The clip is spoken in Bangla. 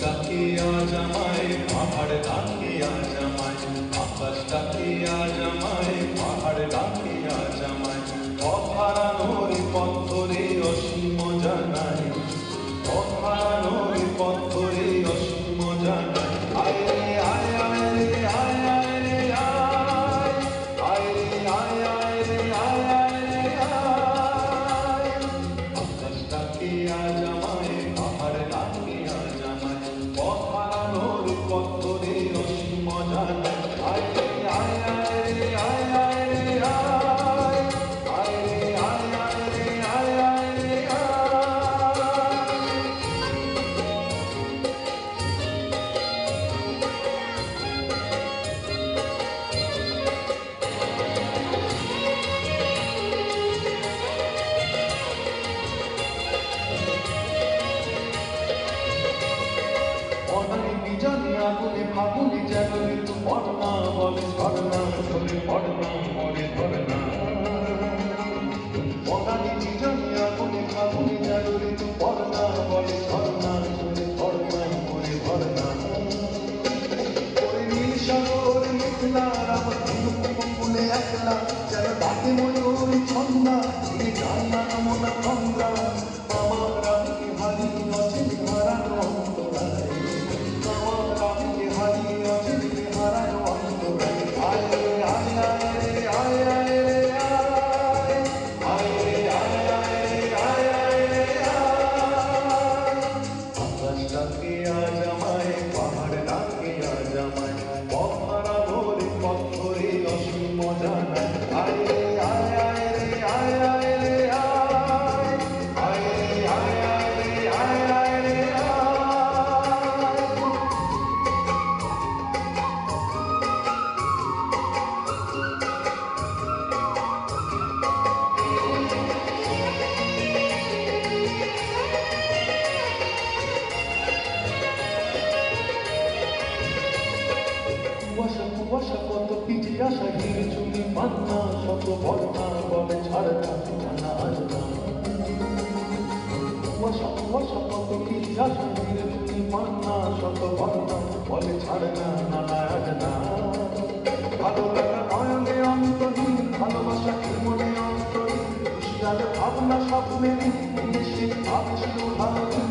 ডাকে আজ আমায় পাহাড় ডাকে আজ আমায় আকাশ ডাকে আজ আমায় পাহাড় ডাকে আজ আমায় পথ হারানোর পথ ধরে অসীম জানাই পথ হারানোর পথ ধরে অসীম জানাই আয় রে আয় আয় রে আয় আয় রে আয় আয় রে আয় আয় রে আয় আয় রে আয় আকাশ ডাকে আজ আমায় পাহাড় ডাকে আজ আমায় পথ হারানোর পথ ধরে অসীম জানাই আয় রে আয় আয় রে আয় আয় রে আয় আয় রে আয় আয় রে আয় আয় রে আয় অনাই জানি আগুনে ফাগুনে যেন ঋতু পড়না বলে ঝরনা চলে পড়না মরে ধরনা অনাই জানি আগুনে ফাগুনে যেন ঋতু পড়না বলে ঝরনা চলে পড়না মরে ধরনা ওরে নীল সাগর মেঘলা আমার ফুলে একলা যেন ডাকে ময়ূর ছন্দা এই জানলা মনা গঙ্গা আমার রামকে হারিয়ে অচিন হারানো অন্তরায় পাহাড় ডাকে আজ আমায় পথ হারানোর পথ ধরে অসীম জানাই আয় রে আয় আয় রে আয় আয় রে আয় আয় রে আয় আয় রে আয় আয় রে কুয়াশা কুয়াশা কত পিছে আসা হির চুনি পান্না শত বর্ণা বলে ছাড়না জানা আজ না কুয়াশা কুয়াশা কত পিছে আসা হির চুনি পান্না শত বর্ণা বলে ছাড়না নানা আজ না ভালো লাগা নয়নে অন্তহীন ভালোবাসা কি মনে অন্তহীন ভাবনা স্বপ্নে সে ভাবছিল ভালো